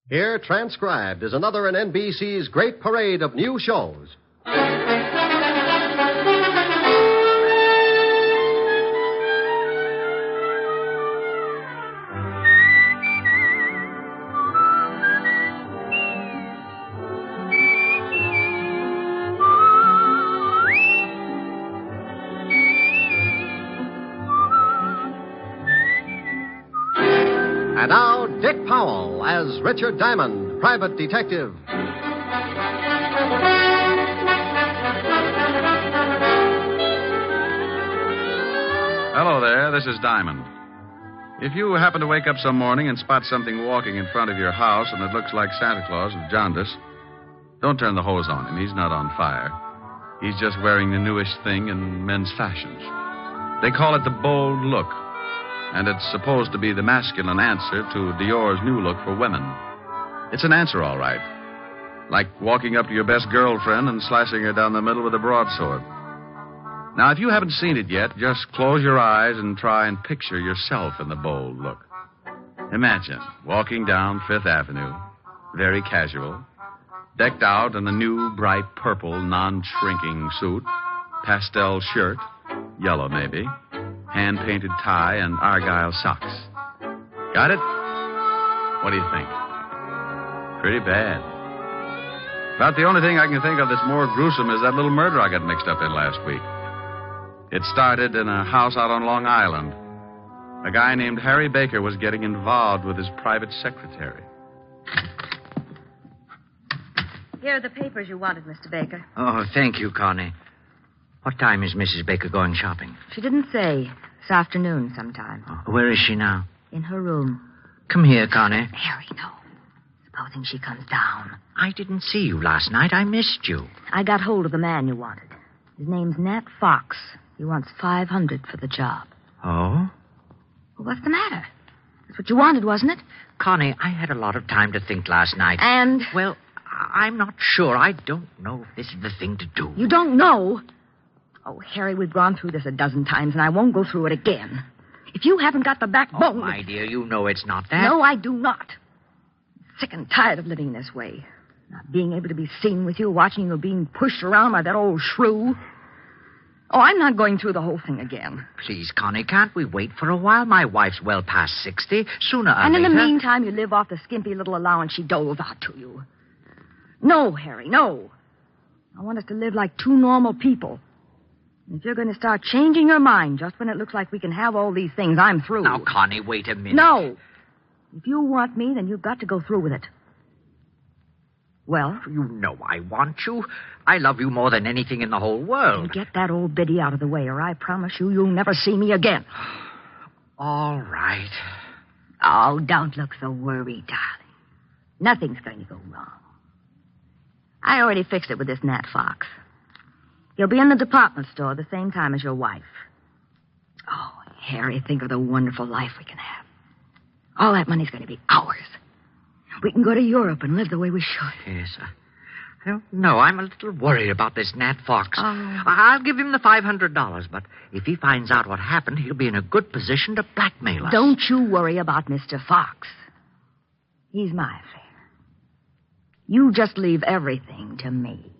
Here, transcribed, is another in NBC's great parade of new shows. And now, Dick Powell as Richard Diamond, private detective. Hello there, this is Diamond. If you happen to wake up some morning and spot something walking in front of your house and it looks like Santa Claus with jaundice, don't turn the hose on him. He's not on fire. He's just wearing the newest thing in men's fashions. They call it the bold look. And it's supposed to be the masculine answer to Dior's new look for women. It's an answer, all right. Like walking up to your best girlfriend and slicing her down the middle with a broadsword. Now, if you haven't seen it yet, just close your eyes and try and picture yourself in the bold look. Imagine walking down Fifth Avenue, very casual, decked out in a new, bright purple, non-shrinking suit, pastel shirt, yellow maybe, hand-painted tie, and argyle socks. Got it? What do you think? Pretty bad. About the only thing I can think of that's more gruesome is that little murder I got mixed up in last week. It started in a house out on Long Island. A guy named Harry Baker was getting involved with his private secretary. Here are the papers you wanted, Mr. Baker. Oh, thank you, Connie. What time is Mrs. Baker going shopping? She didn't say. This afternoon sometime. Oh, where is she now? In her room. Come here, Connie. Harry, no. Supposing she comes down. I didn't see you last night. I missed you. I got hold of the man you wanted. His name's Nat Fox. He wants $500 for the job. Oh? Well, what's the matter? That's what you wanted, wasn't it? Connie, I had a lot of time to think last night. And? Well, I'm not sure. I don't know if this is the thing to do. You don't know? Oh, Harry, we've gone through this a dozen times, and I won't go through it again. If you haven't got the backbone... Oh, my dear, you know it's not that. No, I do not. I'm sick and tired of living this way. Not being able to be seen with you, watching you being pushed around by that old shrew. Oh, I'm not going through the whole thing again. Please, Connie, can't we wait for a while? My wife's well past 60. Sooner or and later... in the meantime, you live off the skimpy little allowance she doles out to you. No, Harry, no. I want us to live like two normal people. If you're going to start changing your mind just when it looks like we can have all these things, I'm through. Now, Connie, wait a minute. No. If you want me, then you've got to go through with it. Well? You know I want you. I love you more than anything in the whole world. Get that old biddy out of the way, or I promise you'll never see me again. All right. Oh, don't look so worried, darling. Nothing's going to go wrong. I already fixed it with this Nat Fox. He'll be in the department store the same time as your wife. Oh, Harry, think of the wonderful life we can have. All that money's going to be ours. We can go to Europe and live the way we should. Yes, I don't know. I'm a little worried about this Nat Fox. Oh. I'll give him the $500, but if he finds out what happened, he'll be in a good position to blackmail us. Don't you worry about Mr. Fox. He's my affair. You just leave everything to me.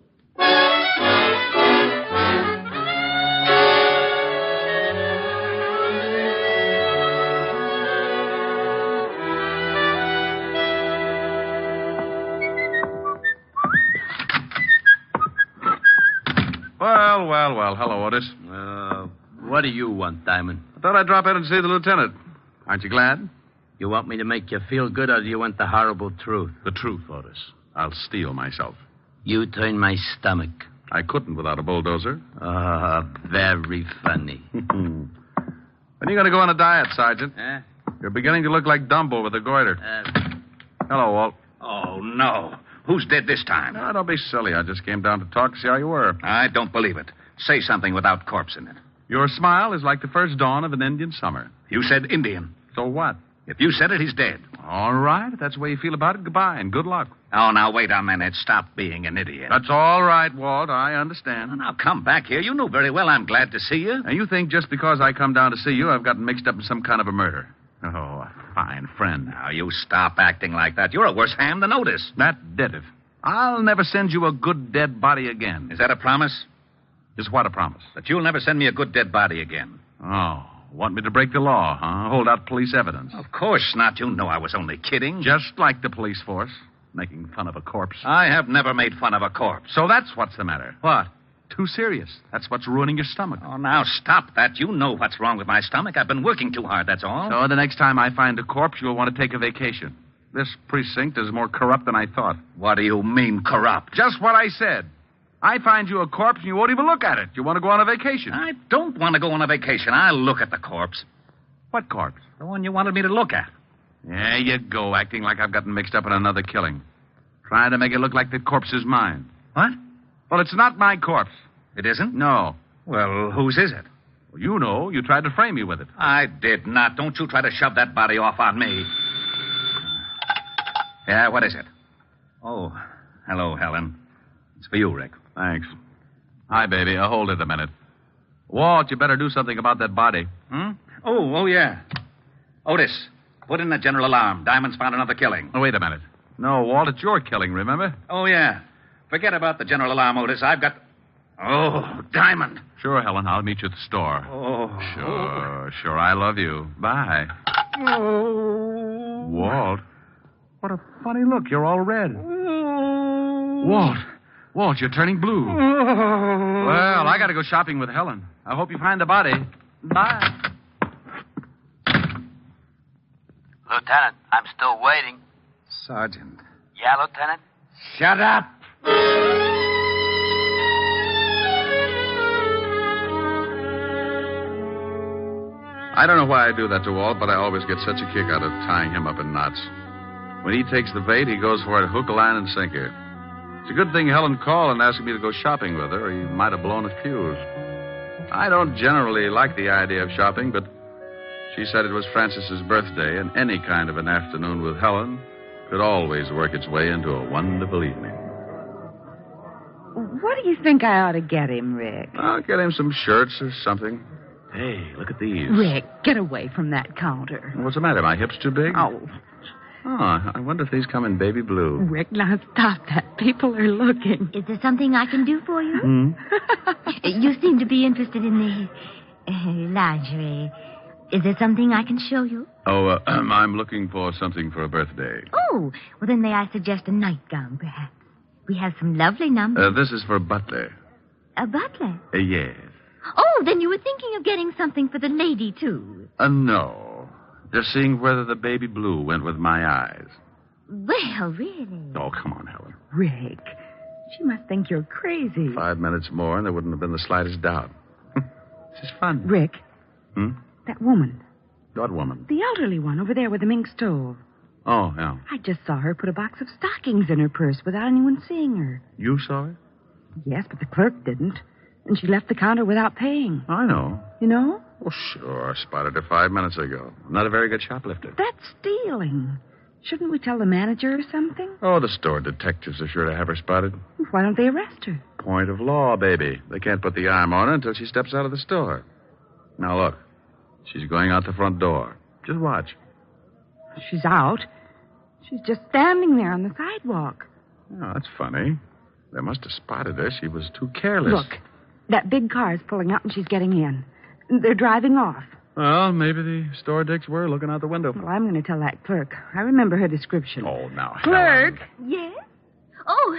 Well. Hello, Otis. What do you want, Diamond? I thought I'd drop in and see the lieutenant. Aren't you glad? You want me to make you feel good, or do you want the horrible truth? The truth, Otis. I'll steel myself. You turn my stomach. I couldn't without a bulldozer. Very funny. When are you going to go on a diet, Sergeant? Eh? You're beginning to look like Dumbo with a goiter. Hello, Walt. Oh, no. Who's dead this time? No, don't be silly. I just came down to talk to see how you were. I don't believe it. Say something without corpse in it. Your smile is like the first dawn of an Indian summer. You said Indian. So what? If you said it, he's dead. All right. If that's the way you feel about it, goodbye and good luck. Oh, now, wait a minute. Stop being an idiot. That's all right, Walt. I understand. Now, come back here. You know very well I'm glad to see you. Now, you think just because I come down to see you, I've gotten mixed up in some kind of a murder. Oh, a fine friend. Now, you stop acting like that. You're a worse ham than Otis. That did it. I'll never send you a good dead body again. Is that a promise? Is what a promise? That you'll never send me a good dead body again. Oh, want me to break the law, huh? Hold out police evidence. Of course not. You know I was only kidding. Just like the police force, making fun of a corpse. I have never made fun of a corpse. So that's what's the matter. What? Too serious. That's what's ruining your stomach. Oh, now stop that. You know what's wrong with my stomach. I've been working too hard, that's all. So the next time I find a corpse, you'll want to take a vacation. This precinct is more corrupt than I thought. What do you mean, corrupt? Just what I said. I find you a corpse and you won't even look at it. You want to go on a vacation. I don't want to go on a vacation. I'll look at the corpse. What corpse? The one you wanted me to look at. There you go, acting like I've gotten mixed up in another killing. Trying to make it look like the corpse is mine. What? Well, it's not my corpse. It isn't? No. Well, whose is it? Well, you know. You tried to frame me with it. I did not. Don't you try to shove that body off on me. Yeah, what is it? Oh, hello, Helen. It's for you, Rick. Thanks. Hi, baby. Hold it a minute. Walt, you better do something about that body. Oh, yeah. Otis, put in the general alarm. Diamond's found another killing. Oh, wait a minute. No, Walt, it's your killing, remember? Oh, yeah. Forget about the general alarm, Otis. I've got... Oh, Diamond. Sure, Helen. I'll meet you at the store. Oh. Sure. I love you. Bye. Oh. Walt. What a funny look. You're all red. Walt, you're turning blue. Well, I got to go shopping with Helen. I hope you find the body. Bye. Lieutenant, I'm still waiting. Sergeant. Yeah, Lieutenant? Shut up. I don't know why I do that to Walt, but I always get such a kick out of tying him up in knots. When he takes the bait, he goes for it hook, line, and sinker. It's a good thing Helen called and asked me to go shopping with her, or he might have blown a fuse. I don't generally like the idea of shopping, but she said it was Frances's birthday, and any kind of an afternoon with Helen could always work its way into a wonderful evening. What do you think I ought to get him, Rick? I'll get him some shirts or something. Hey, look at these. Rick, get away from that counter. What's the matter? My hips too big? Oh, I wonder if these come in baby blue. Rick, now stop that. People are looking. Is there something I can do for you? You seem to be interested in the lingerie. Is there something I can show you? Oh, I'm looking for something for a birthday. Oh, well, then may I suggest a nightgown, perhaps? We have some lovely numbers. This is for Butler. A butler? Yes. Oh, then you were thinking of getting something for the lady, too. No. Just seeing whether the baby blue went with my eyes. Well, really? Oh, come on, Helen. Rick, she must think you're crazy. 5 minutes more, and there wouldn't have been the slightest doubt. This is fun. Rick, Hmm? that woman, What woman? the elderly one over there with the mink stove. Oh, yeah. I just saw her put a box of stockings in her purse without anyone seeing her. You saw it? Yes, but the clerk didn't. And she left the counter without paying. I know. You know? Oh, sure. I spotted her 5 minutes ago. Not a very good shoplifter. That's stealing. Shouldn't we tell the manager or something? Oh, the store detectives are sure to have her spotted. Why don't they arrest her? Point of law, baby. They can't put the arm on her until she steps out of the store. Now, look. She's going out the front door. Just watch. She's out. She's just standing there on the sidewalk. Oh, that's funny. They must have spotted her. She was too careless. Look, that big car is pulling up and she's getting in. They're driving off. Well, maybe the store dicks were looking out the window. Well, I'm going to tell that clerk. I remember her description. Oh, now, Clerk! Helen. Yes? Oh,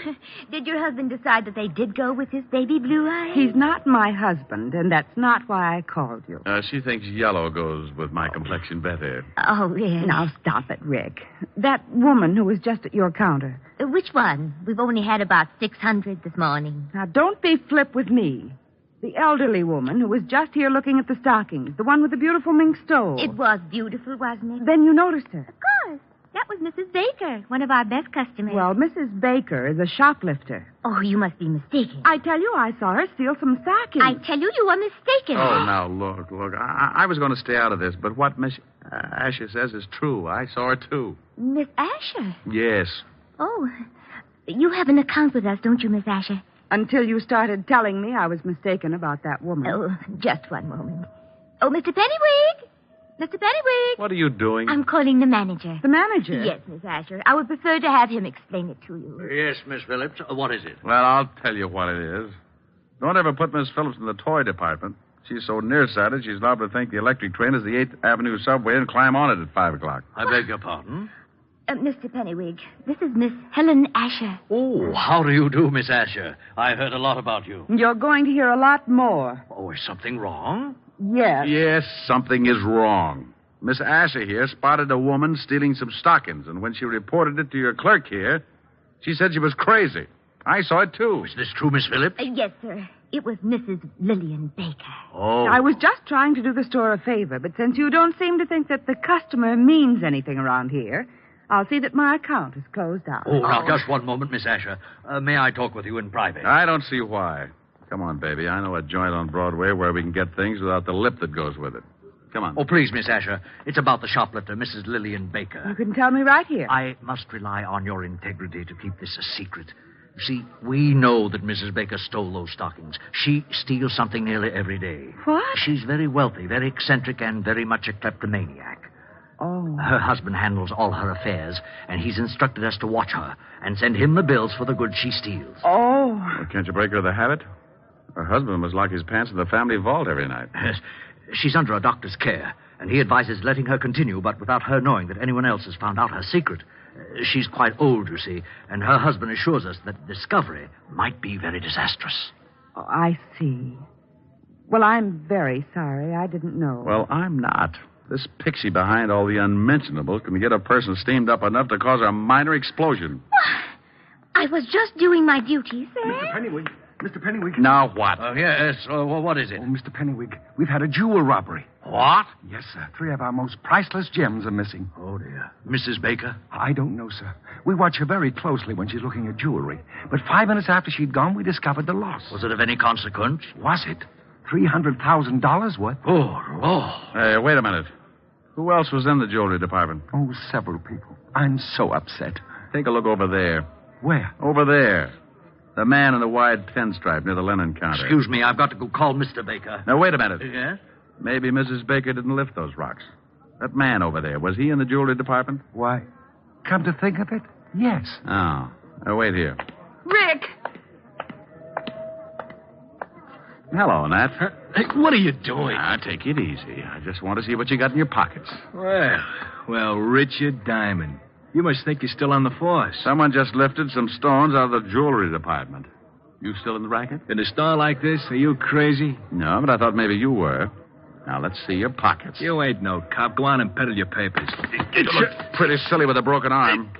did your husband decide that they did go with his baby blue eyes? He's not my husband, and that's not why I called you. She thinks yellow goes with my complexion better. Oh, yes. Now, stop it, Rick. That woman who was just at your counter. Which one? We've only had about 600 this morning. Now, don't be flip with me. The elderly woman who was just here looking at the stockings. The one with the beautiful mink stove. It was beautiful, wasn't it? Then you noticed her. Of course. That was Mrs. Baker, one of our best customers. Well, Mrs. Baker is a shoplifter. Oh, you must be mistaken. I tell you, I saw her steal some stockings. I tell you, you are mistaken. Oh, now, look. I was going to stay out of this, but what Miss Asher says is true. I saw her, too. Miss Asher? Yes. Oh, you have an account with us, don't you, Miss Asher? Until you started telling me I was mistaken about that woman. Oh, just one moment. Oh, Mr. Pennywig! Mr. Pennywig. What are you doing? I'm calling the manager. The manager? Yes, Miss Asher. I would prefer to have him explain it to you. Yes, Miss Phillips. What is it? Well, I'll tell you what it is. Don't ever put Miss Phillips in the toy department. She's so nearsighted, she's liable to think the electric train is the 8th Avenue subway and climb on it at 5 o'clock. I beg your pardon? Mr. Pennywig, this is Miss Helen Asher. Oh, how do you do, Miss Asher? I heard a lot about you. You're going to hear a lot more. Oh, is something wrong? Yes. Yes, something is wrong. Miss Asher here spotted a woman stealing some stockings, and when she reported it to your clerk here, she said she was crazy. I saw it, too. Is this true, Miss Phillips? Yes, sir. It was Mrs. Lillian Baker. Oh. I was just trying to do the store a favor, but since you don't seem to think that the customer means anything around here, I'll see that my account is closed out. Oh, now, just one moment, Miss Asher. May I talk with you in private? I don't see why. Come on, baby. I know a joint on Broadway where we can get things without the lip that goes with it. Come on. Oh, please, Miss Asher. It's about the shoplifter, Mrs. Lillian Baker. You can tell me right here. I must rely on your integrity to keep this a secret. You see, we know that Mrs. Baker stole those stockings. She steals something nearly every day. What? She's very wealthy, very eccentric, and very much a kleptomaniac. Oh. Her husband handles all her affairs, and he's instructed us to watch her and send him the bills for the goods she steals. Oh. Well, can't you break her of the habit? Her husband must lock his pants in the family vault every night. Yes. She's under a doctor's care, and he advises letting her continue, but without her knowing that anyone else has found out her secret. She's quite old, you see, and her husband assures us that discovery might be very disastrous. Oh, I see. Well, I'm very sorry. I didn't know. Well, I'm not. This pixie behind all the unmentionables can get a person steamed up enough to cause a minor explosion. I was just doing my duty, sir. Mr. Pennywig. Mr. Pennywig. Now what? Yes. What is it? Oh, Mr. Pennywig, we've had a jewel robbery. What? Yes, sir. 3 of our most priceless gems are missing. Oh, dear. Mrs. Baker? I don't know, sir. We watch her very closely when she's looking at jewelry. But 5 minutes after she'd gone, we discovered the loss. Was it of any consequence? Was it? $300,000 worth? Oh. Hey, wait a minute. Who else was in the jewelry department? Oh, several people. I'm so upset. Take a look over there. Where? Over there. The man in the wide pinstripe near the linen counter. Excuse me, I've got to go call Mr. Baker. Now, wait a minute. Yes? Maybe Mrs. Baker didn't lift those rocks. That man over there, was he in the jewelry department? Why, come to think of it, yes. Oh. Now, wait here. Rick! Hello, Nat. Hey, what are you doing? Now, take it easy. I just want to see what you got in your pockets. Well, Richard Diamond. You must think you're still on the force. Someone just lifted some stones out of the jewelry department. You still in the racket? In a store like this, are you crazy? No, but I thought maybe you were. Now, let's see your pockets. You ain't no cop. Go on and peddle your papers. You look pretty silly with a broken arm.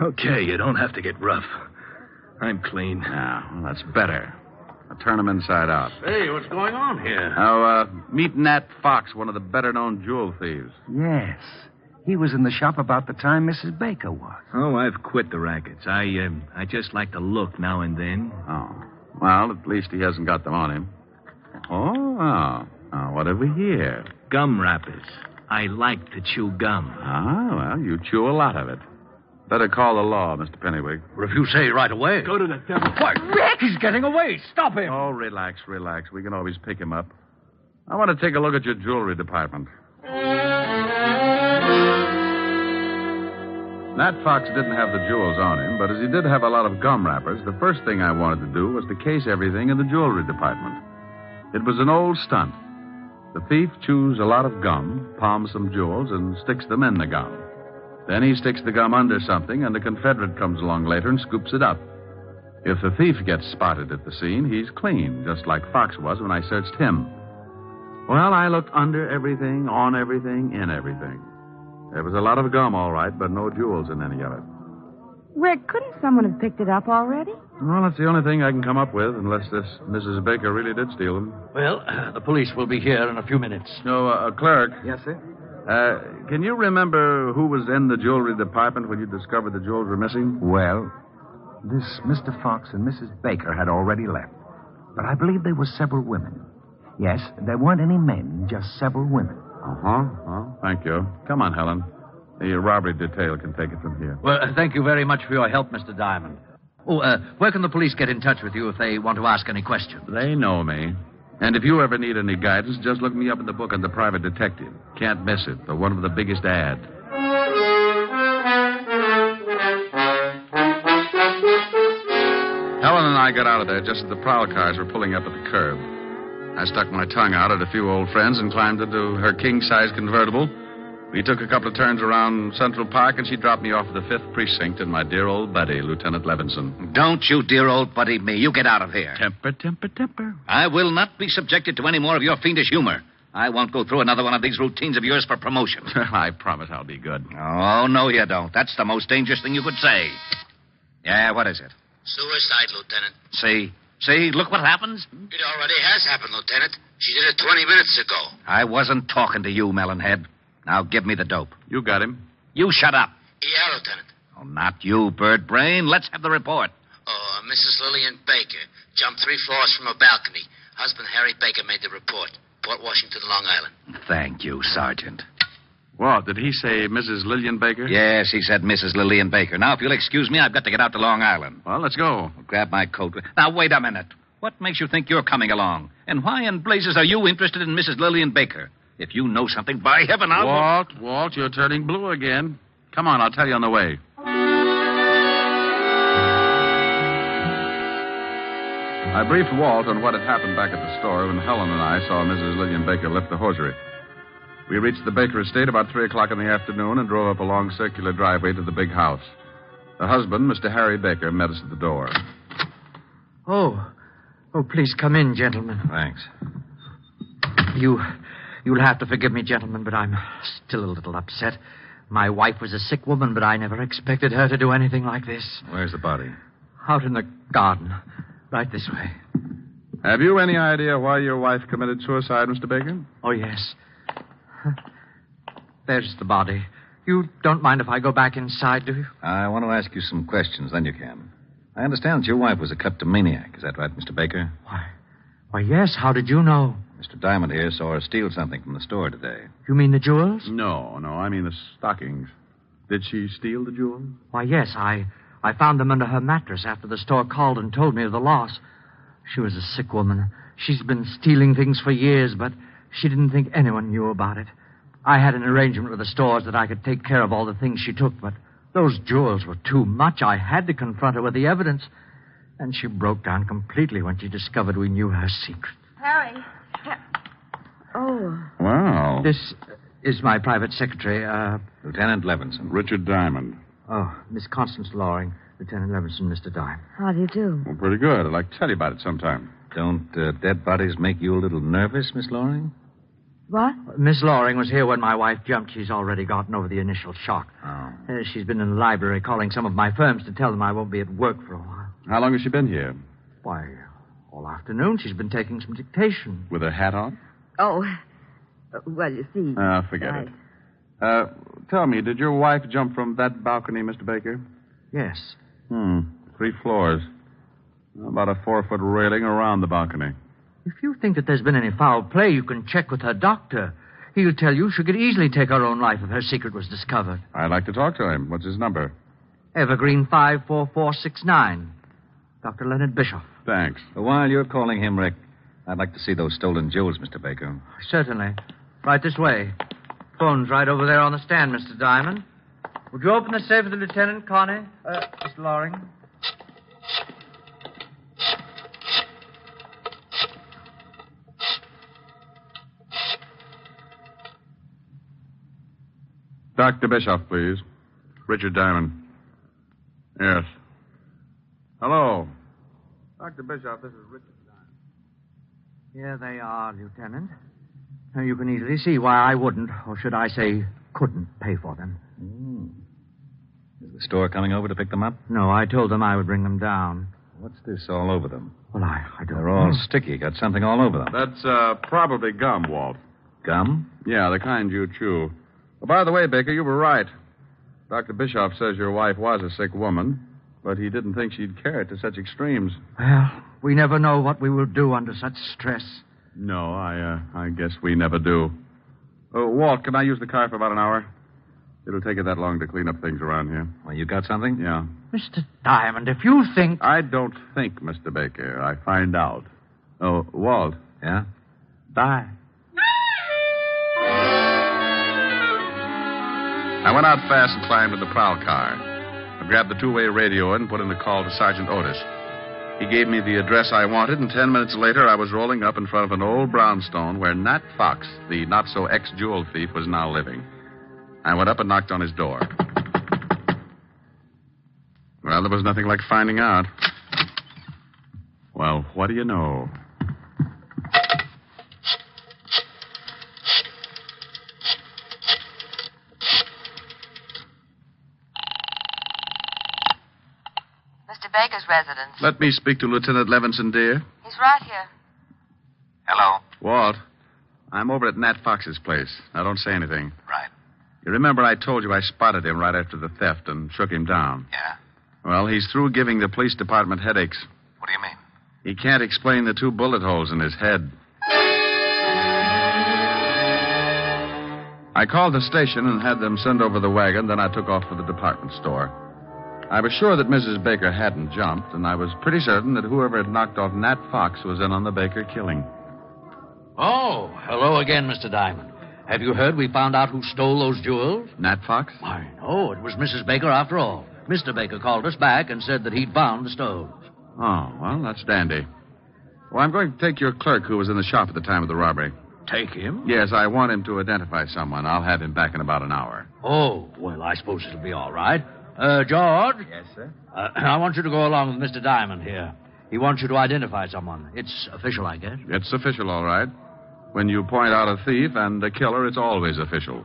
Okay, you don't have to get rough. I'm clean. Now, well, that's better. Now, turn them inside out. Hey, what's going on here? Now, meet Nat Fox, one of the better-known jewel thieves. Yes. He was in the shop about the time Mrs. Baker was. Oh, I've quit the rackets. I just like to look now and then. Oh. Well, at least he hasn't got them on him. Oh. Now, what have we here? Gum wrappers. I like to chew gum. Well, you chew a lot of it. Better call the law, Mr. Pennywig. Well, if you say right away. Go to the devil. What? Rick! He's getting away. Stop him. Oh, relax. We can always pick him up. I want to take a look at your jewelry department. Nat Fox didn't have the jewels on him, but as he did have a lot of gum wrappers, the first thing I wanted to do was to case everything in the jewelry department. It was an old stunt. The thief chews a lot of gum, palms some jewels, and sticks them in the gum. Then he sticks the gum under something, and the Confederate comes along later and scoops it up. If the thief gets spotted at the scene, he's clean, just like Fox was when I searched him. Well, I looked under everything, on everything, in everything. There was a lot of gum, all right, but no jewels in any of it. Rick, couldn't someone have picked it up already? Well, that's the only thing I can come up with, unless this Mrs. Baker really did steal them. Well, the police will be here in a few minutes. No, clerk. Yes, sir? Can you remember who was in the jewelry department when you discovered the jewels were missing? Well, this Mr. Fox and Mrs. Baker had already left. But I believe there were several women. Yes, there weren't any men, just several women. Well, thank you. Come on, Helen. The robbery detail can take it from here. Well, thank you very much for your help, Mr. Diamond. Oh, where can the police get in touch with you if they want to ask any questions? They know me. And if you ever need any guidance, just look me up in the book on the private detective. Can't miss it. The one with the biggest ad. Helen and I got out of there just as the prowl cars were pulling up at the curb. I stuck my tongue out at a few old friends and climbed into her king-size convertible. We took a couple of turns around Central Park, and she dropped me off at the 5th Precinct in my dear old buddy, Lieutenant Levinson. Don't you dear old buddy me. You get out of here. Temper. I will not be subjected to any more of your fiendish humor. I won't go through another one of these routines of yours for promotion. I promise I'll be good. Oh, no, you don't. That's the most dangerous thing you could say. Yeah, what is it? Suicide, Lieutenant. See, look what happens. It already has happened, Lieutenant. She did it 20 minutes ago. I wasn't talking to you, Melonhead. Now give me the dope. You got him. You shut up. Yeah, Lieutenant. Oh, not you, Bird Brain. Let's have the report. Mrs. Lillian Baker jumped 3 floors from a balcony. Husband Harry Baker made the report. Port Washington, Long Island. Thank you, Sergeant. What, did he say Mrs. Lillian Baker? Yes, he said Mrs. Lillian Baker. Now, if you'll excuse me, I've got to get out to Long Island. Well, let's go. I'll grab my coat. Now, wait a minute. What makes you think you're coming along? And why in blazes are you interested in Mrs. Lillian Baker? If you know something, by heaven, I'll... Walt, you're turning blue again. Come on, I'll tell you on the way. I briefed Walt on what had happened back at the store when Helen and I saw Mrs. Lillian Baker lift the hosiery. We reached the Baker estate about 3 o'clock in the afternoon and drove up a long circular driveway to the big house. The husband, Mr. Harry Baker, met us at the door. Oh, please come in, gentlemen. Thanks. You'll have to forgive me, gentlemen, but I'm still a little upset. My wife was a sick woman, but I never expected her to do anything like this. Where's the body? Out in the garden. Right this way. Have you any idea why your wife committed suicide, Mr. Baker? Oh, yes. There's the body. You don't mind if I go back inside, do you? I want to ask you some questions, then you can. I understand that your wife was a kleptomaniac. Is that right, Mr. Baker? Why, yes. How did you know? Mr. Diamond here saw her steal something from the store today. You mean the jewels? No, I mean the stockings. Did she steal the jewels? Why, yes. I found them under her mattress after the store called and told me of the loss. She was a sick woman. She's been stealing things for years, but she didn't think anyone knew about it. I had an arrangement with the stores that I could take care of all the things she took, but those jewels were too much. I had to confront her with the evidence. And she broke down completely when she discovered we knew her secret. Harry. Oh. Wow. This is my private secretary, Lieutenant Levinson. Richard Diamond. Oh, Miss Constance Loring, Lieutenant Levinson, Mr. Diamond. How do you do? Well, pretty good. I'd like to tell you about it sometime. Don't dead bodies make you a little nervous, Miss Loring? What? Miss Loring was here when my wife jumped. She's already gotten over the initial shock. Oh. She's been in the library calling some of my firms to tell them I won't be at work for a while. How long has she been here? Why, all afternoon she's been taking some dictation. With her hat on? Oh, well, you see... Forget it. Tell me, did your wife jump from that balcony, Mr. Baker? Yes. 3 floors. About a 4-foot railing around the balcony. If you think that there's been any foul play, you can check with her doctor. He'll tell you she could easily take her own life if her secret was discovered. I'd like to talk to him. What's his number? Evergreen 54469. Dr. Leonard Bischoff. Thanks. While you're calling him, Rick, I'd like to see those stolen jewels, Mr. Baker. Certainly. Right this way. Phone's right over there on the stand, Mr. Diamond. Would you open the safe for the lieutenant, Connie? Mr. Loring? Dr. Bischoff, please. Richard Diamond. Yes. Hello. Dr. Bischoff, this is Richard Diamond. Here they are, Lieutenant. Now, you can easily see why I wouldn't, or should I say, couldn't pay for them. Is the store coming over to pick them up? No, I told them I would bring them down. What's this all over them? Well, I don't They're all know. sticky. Got something all over them. That's probably gum, Walt. Gum? Yeah, the kind you chew. Oh, by the way, Baker, you were right. Dr. Bischoff says your wife was a sick woman, but he didn't think she'd carry it to such extremes. Well, we never know what we will do under such stress. No, I guess we never do. Walt, can I use the car for about an hour? It'll take it that long to clean up things around here. Well, you got something? Yeah. Mr. Diamond, if you think... I don't think, Mr. Baker. I find out. Oh, Walt, Yeah? Bye. I went out fast and climbed in the prowl car. I grabbed the two-way radio and put in the call to Sergeant Otis. He gave me the address I wanted, and 10 minutes later I was rolling up in front of an old brownstone where Nat Fox, the not-so-ex-jewel thief, was now living. I went up and knocked on his door. Well, there was nothing like finding out. Well, what do you know? Mr. Baker's residence. Let me speak to Lieutenant Levinson, dear. He's right here. Hello. Walt, I'm over at Nat Fox's place. Now, don't say anything. Right. You remember I told you I spotted him right after the theft and shook him down? Yeah. Well, he's through giving the police department headaches. What do you mean? He can't explain the 2 bullet holes in his head. I called the station and had them send over the wagon, then I took off for the department store. I was sure that Mrs. Baker hadn't jumped, and I was pretty certain that whoever had knocked off Nat Fox was in on the Baker killing. Oh, hello again, Mr. Diamond. Have you heard we found out who stole those jewels? Nat Fox? Why, no, it was Mrs. Baker after all. Mr. Baker called us back and said that he'd found the stones. Oh, well, that's dandy. Well, I'm going to take your clerk who was in the shop at the time of the robbery. Take him? Yes, I want him to identify someone. I'll have him back in about an hour. Oh, well, I suppose it'll be all right. George? Yes, sir? I want you to go along with Mr. Diamond here. He wants you to identify someone. It's official, I guess. It's official, all right. When you point out a thief and a killer, it's always official.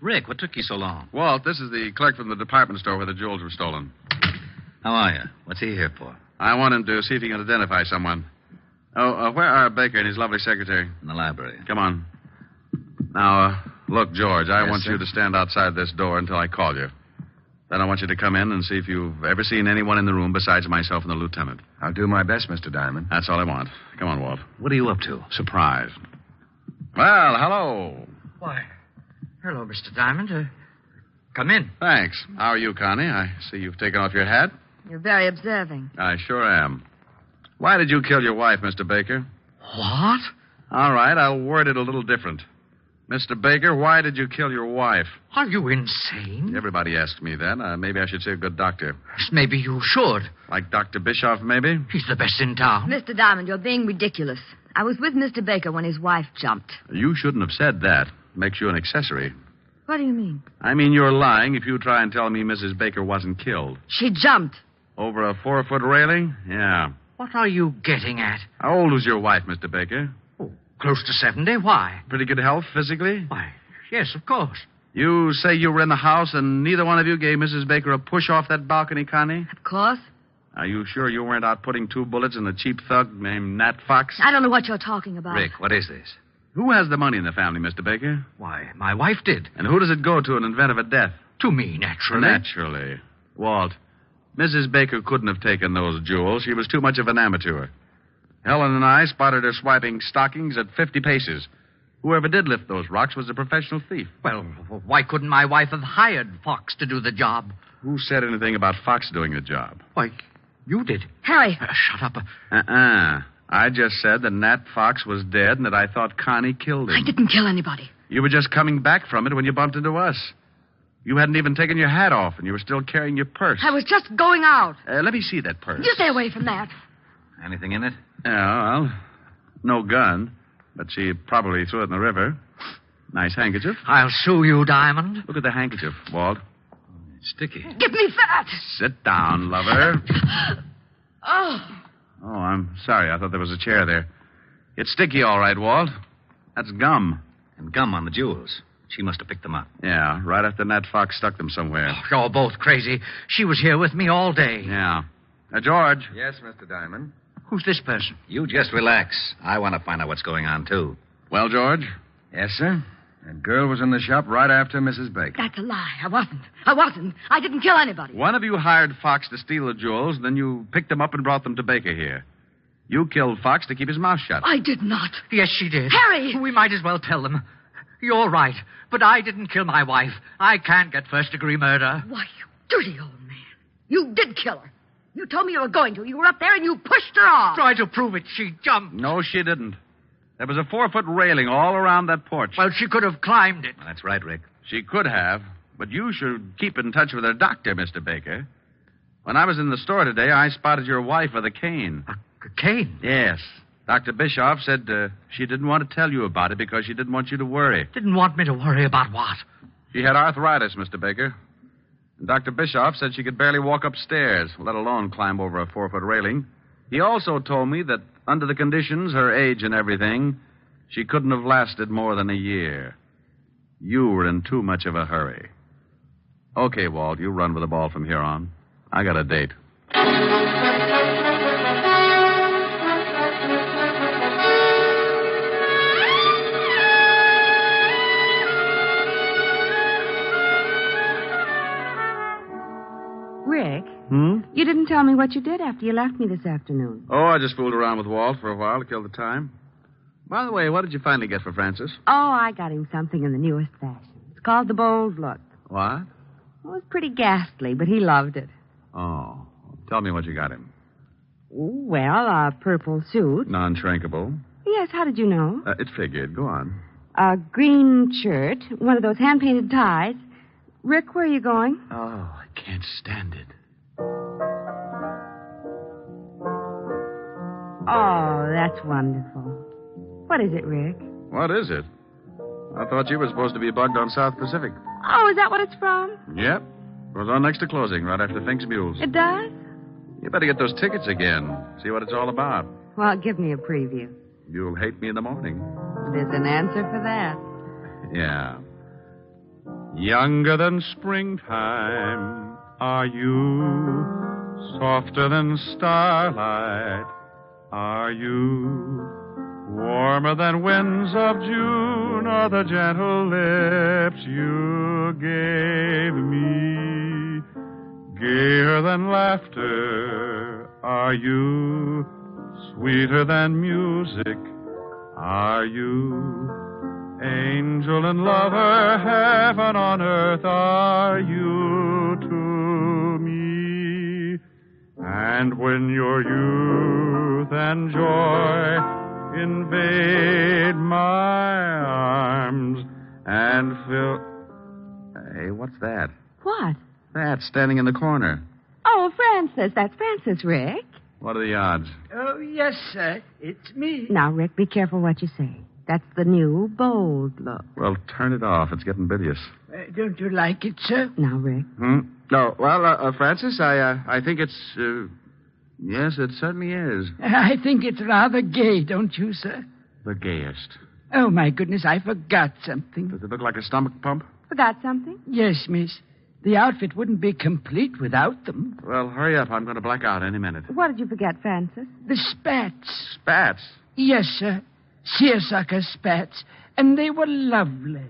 Rick, what took you so long? Walt, this is the clerk from the department store where the jewels were stolen. How are you? What's he here for? I want him to see if he can identify someone. Oh, where are Baker and his lovely secretary? In the library. Come on. Now, look, George, I Yes, want sir? you to stand outside this door until I call you. Then I want you to come in and see if you've ever seen anyone in the room besides myself and the lieutenant. I'll do my best, Mr. Diamond. That's all I want. Come on, Walt. What are you up to? Surprise. Well, hello. Why, hello, Mr. Diamond. Come in. Thanks. How are you, Connie? I see you've taken off your hat. You're very observing. I sure am. Why did you kill your wife, Mr. Baker? What? All right, I'll word it a little different. Mr. Baker, why did you kill your wife? Are you insane? Everybody asks me that. Maybe I should say a good doctor. Maybe you should. Like Dr. Bischoff, maybe? He's the best in town. Mr. Diamond, you're being ridiculous. I was with Mr. Baker when his wife jumped. You shouldn't have said that. Makes you an accessory. What do you mean? I mean, you're lying if you try and tell me Mrs. Baker wasn't killed. She jumped. Over a 4-foot railing? Yeah. What are you getting at? How old was your wife, Mr. Baker? Oh, close to 70. Why? Pretty good health physically? Why, yes, of course. You say you were in the house and neither one of you gave Mrs. Baker a push off that balcony, Connie? Of course. Are you sure you weren't out putting 2 bullets in a cheap thug named Nat Fox? I don't know what you're talking about. Rick, what is this? Who has the money in the family, Mr. Baker? Why, my wife did. And who does it go to in event of a death? To me, naturally. Naturally. Walt, Mrs. Baker couldn't have taken those jewels. She was too much of an amateur. Helen and I spotted her swiping stockings at 50 paces. Whoever did lift those rocks was a professional thief. Well, why couldn't my wife have hired Fox to do the job? Who said anything about Fox doing the job? Why, you did. Harry. Shut up. I just said that Nat Fox was dead and that I thought Connie killed him. I didn't kill anybody. You were just coming back from it when you bumped into us. You hadn't even taken your hat off, and you were still carrying your purse. I was just going out. Let me see that purse. You stay away from that. Anything in it? Yeah, well, no gun, but she probably threw it in the river. Nice handkerchief. I'll sue you, Diamond. Look at the handkerchief, Walt. It's sticky. Give me that. Sit down, lover. Oh. Oh, I'm sorry. I thought there was a chair there. It's sticky, all right, Walt. That's gum. And gum on the jewels. She must have picked them up. Yeah, right after Nat Fox stuck them somewhere. Oh, you're both crazy. She was here with me all day. Yeah. George. Yes, Mr. Diamond. Who's this person? You just relax. I want to find out what's going on, too. Well, George? Yes, sir. That girl was in the shop right after Mrs. Baker. That's a lie. I wasn't. I didn't kill anybody. One of you hired Fox to steal the jewels, then you picked them up and brought them to Baker here. You killed Fox to keep his mouth shut. I did not. Yes, she did. Harry! We might as well tell them. You're right, but I didn't kill my wife. I can't get first-degree murder. Why, you dirty old man. You did kill her. You told me you were going to. You were up there and you pushed her off. Try to prove it. She jumped. No, she didn't. There was a 4-foot railing all around that porch. Well, she could have climbed it. That's right, Rick. She could have, but you should keep in touch with her doctor, Mr. Baker. When I was in the store today, I spotted your wife with a cane. A cane? Yes. Dr. Bischoff said she didn't want to tell you about it because she didn't want you to worry. Didn't want me to worry about what? She had arthritis, Mr. Baker. And Dr. Bischoff said she could barely walk upstairs, let alone climb over a 4-foot railing. He also told me that under the conditions, her age and everything, she couldn't have lasted more than a year. You were in too much of a hurry. Okay, Walt, you run with the ball from here on. I got a date. Rick, you didn't tell me what you did after you left me this afternoon. Oh, I just fooled around with Walt for a while to kill the time. By the way, what did you finally get for Francis? Oh, I got him something in the newest fashion. It's called the Bold Look. What? Well, it was pretty ghastly, but he loved it. Oh, tell me what you got him. Well, a purple suit. Non-shrinkable. Yes, how did you know? It figured. Go on. A green shirt, one of those hand-painted ties. Rick, where are you going? Oh, I can't stand it. Oh, that's wonderful. What is it, Rick? What is it? I thought you were supposed to be bugged on South Pacific. Oh, is that what it's from? Yep. Goes on next to closing, right after Fink's Mules. It does? You better get those tickets again. See what it's all about. Well, give me a preview. You'll hate me in the morning. There's an answer for that. Yeah. Younger than springtime are you, softer than starlight are you, warmer than winds of June are the gentle lips you gave me, gayer than laughter are you, sweeter than music are you, angel and lover, heaven on earth are you to me. And when your youth and joy invade my arms and fill... Hey, what's that? What? That, standing in the corner. Oh, Francis. That's Francis, Rick. What are the odds? Oh, yes, sir. It's me. Now, Rick, be careful what you say. That's the new Bold Look. Well, turn it off. It's getting bilious. Don't you like it, sir? Now, Rick. No, well, Francis, I think it's, yes, it certainly is. I think it's rather gay, don't you, sir? The gayest. Oh, my goodness, I forgot something. Does it look like a stomach pump? Forgot something? Yes, miss. The outfit wouldn't be complete without them. Well, hurry up. I'm going to black out any minute. What did you forget, Francis? The spats. Spats? Yes, sir. Seersucker spats. And they were lovely.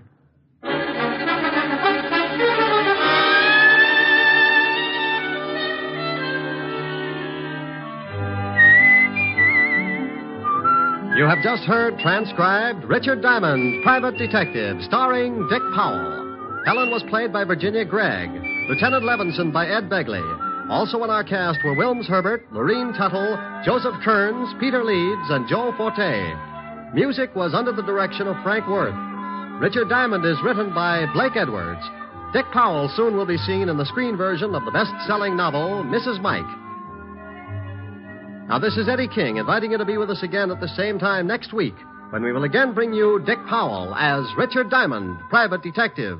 You have just heard transcribed Richard Diamond, Private Detective, starring Dick Powell. Helen was played by Virginia Gregg, Lieutenant Levinson by Ed Begley. Also in our cast were Wilms Herbert, Lorene Tuttle, Joseph Kearns, Peter Leeds, and Joe Forte. Music was under the direction of Frank Worth. Richard Diamond is written by Blake Edwards. Dick Powell soon will be seen in the screen version of the best-selling novel, Mrs. Mike. Now, this is Eddie King inviting you to be with us again at the same time next week when we will again bring you Dick Powell as Richard Diamond, Private Detective.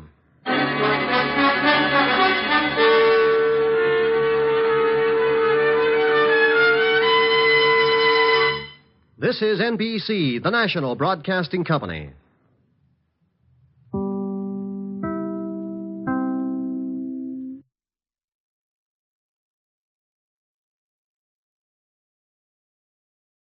This is NBC, the national broadcasting company.